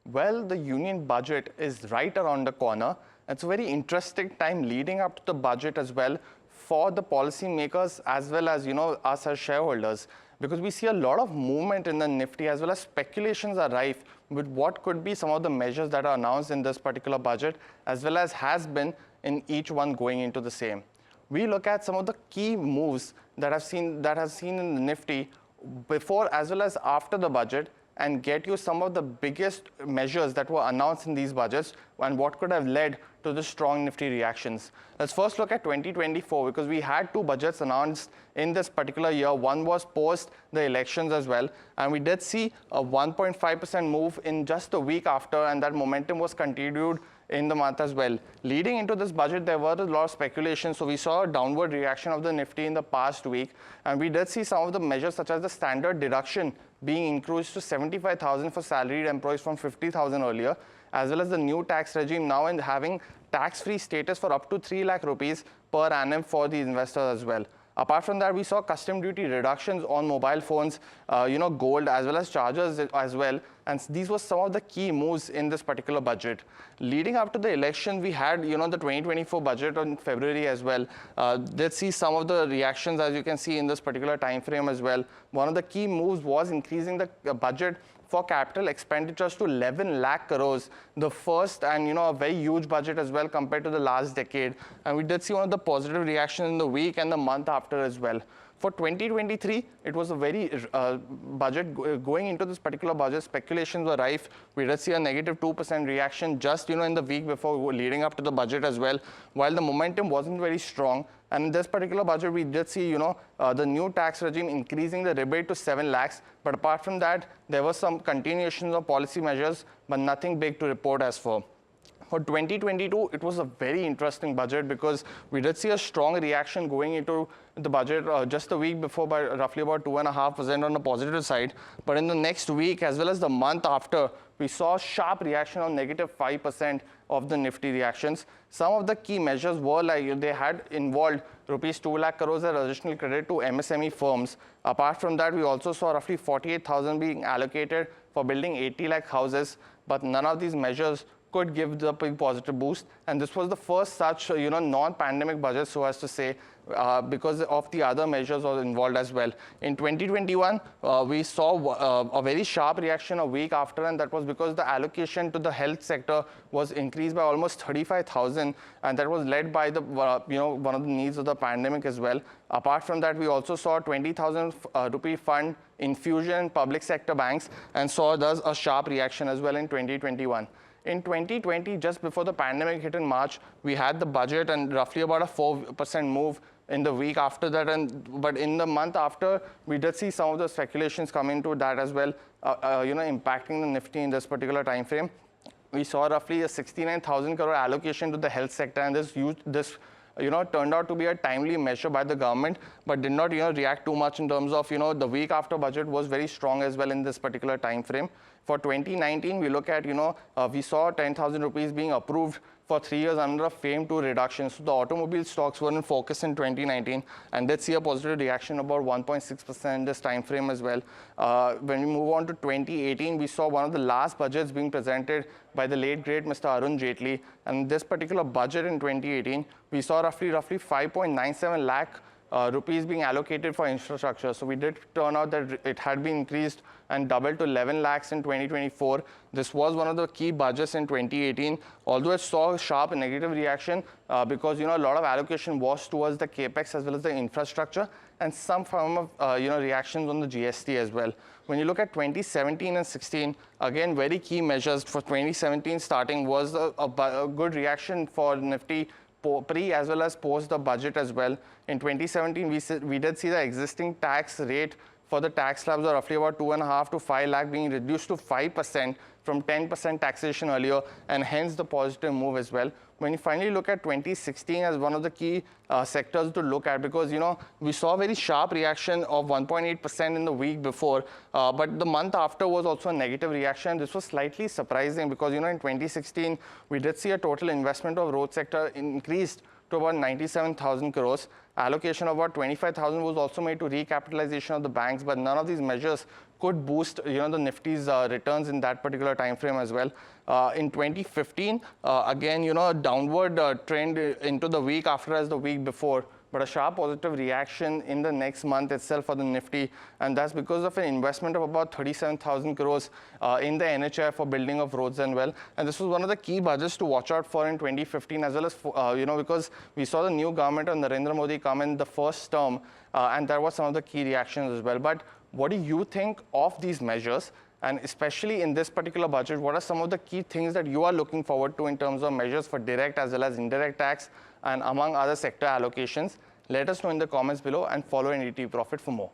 Well, the union budget is right around the corner. It's a very interesting time leading up to the budget as well for the policymakers as well as, us as shareholders, because we see a lot of movement in the Nifty as well as speculations are rife with what could be some of the measures that are announced in this particular budget as well as has been in each one going into the same. We look at some of the key moves that have seen in the Nifty before as well as after the budget and get you some of the biggest measures that were announced in these budgets and what could have led to the strong Nifty reactions. Let's first look at 2024 because we had two budgets announced in this particular year. One was post the elections as well, and we did see a 1.5% move in just a week after, and that momentum was continued in the month as well. Leading into this budget, there were a lot of speculation, so we saw a downward reaction of the Nifty in the past week, and we did see some of the measures such as the standard deduction being increased to 75,000 for salaried employees from 50,000 earlier, as well as the new tax regime now in having tax-free status for up to 3 lakh rupees per annum for the investors as well. Apart from that, we saw custom duty reductions on mobile phones, gold as well as chargers as well. And these were some of the key moves in this particular budget. Leading up to the election, we had, the 2024 budget in February as well. Did see some of the reactions, as you can see in this particular time frame as well. One of the key moves was increasing the budget for capital expenditures to 11 lakh crores, the first and a very huge budget as well compared to the last decade. And we did see one of the positive reactions in the week and the month after as well. For 2023, it was a very budget going into this particular budget. Speculations were rife. We did see a negative 2% reaction just in the week before leading up to the budget as well, while the momentum wasn't very strong. And in this particular budget, we did see, the new tax regime increasing the rebate to 7 lakhs. But apart from that, there was some continuations of policy measures, but nothing big to report as for. For 2022, it was a very interesting budget because we did see a strong reaction going into the budget just a week before by roughly about 2.5% on the positive side. But in the next week, as well as the month after, we saw a sharp reaction on negative 5% of the Nifty reactions. Some of the key measures were like they had involved rupees 2 lakh crores as additional credit to MSME firms. Apart from that, we also saw roughly 48,000 being allocated for building 80 lakh houses, but none of these measures could give the positive boost. And this was the first such, non-pandemic budget, so as to say, because of the other measures were involved as well. In 2021, we saw a very sharp reaction a week after, and that was because the allocation to the health sector was increased by almost 35,000, and that was led by the, one of the needs of the pandemic as well. Apart from that, we also saw 20,000 rupee fund infusion in public sector banks, and saw thus a sharp reaction as well in 2021. In 2020, just before the pandemic hit in March, we had the budget and roughly about a 4% move in the week after that. But in the month after, we did see some of the speculations come into that as well, impacting the Nifty in this particular time frame. We saw roughly a 69,000 crore allocation to the health sector, and this turned out to be a timely measure by the government, but did not, react too much in terms of, the week after budget was very strong as well in this particular time frame. For 2019, we look at, we saw 10,000 rupees being approved for 3 years under a FAME 2 reduction. So the automobile stocks were in focus in 2019 and did see a positive reaction about 1.6% in this time frame as well. When we move on to 2018, we saw one of the last budgets being presented by the late great Mr. Arun Jaitley. And this particular budget in 2018, we saw roughly 5.97 lakh rupees being allocated for infrastructure. So we did turn out that it had been increased and doubled to 11 lakhs in 2024. This was one of the key budgets in 2018, although it saw a sharp negative reaction because a lot of allocation was towards the capex as well as the infrastructure, and some form of reactions on the GST as well. When you look at 2017 and 16, again very key measures. For 2017 starting was a good reaction for Nifty pre as well as post the budget as well. In 2017, we did see the existing tax rate for the tax slabs are roughly about 2.5 to 5 lakh being reduced to 5% from 10% taxation earlier, and hence the positive move as well. When you finally look at 2016 as one of the key sectors to look at, because we saw a very sharp reaction of 1.8% in the week before, but the month after was also a negative reaction. This was slightly surprising because in 2016 we did see a total investment of road sector increased to about 97,000 crores. Allocation of about 25,000 was also made to recapitalization of the banks, but none of these measures could boost, the Nifty's returns in that particular time frame as well. In 2015, again, a downward trend into the week after as the week before, but a sharp positive reaction in the next month itself for the Nifty, and that's because of an investment of about 37,000 crores in the NHI for building of roads and well. And this was one of the key budgets to watch out for in 2015 as well as, because we saw the new government of Narendra Modi come in the first term, and there was some of the key reactions as well. But what do you think of these measures? And especially in this particular budget, what are some of the key things that you are looking forward to in terms of measures for direct as well as indirect tax and among other sector allocations? Let us know in the comments below and follow NDTV Profit for more.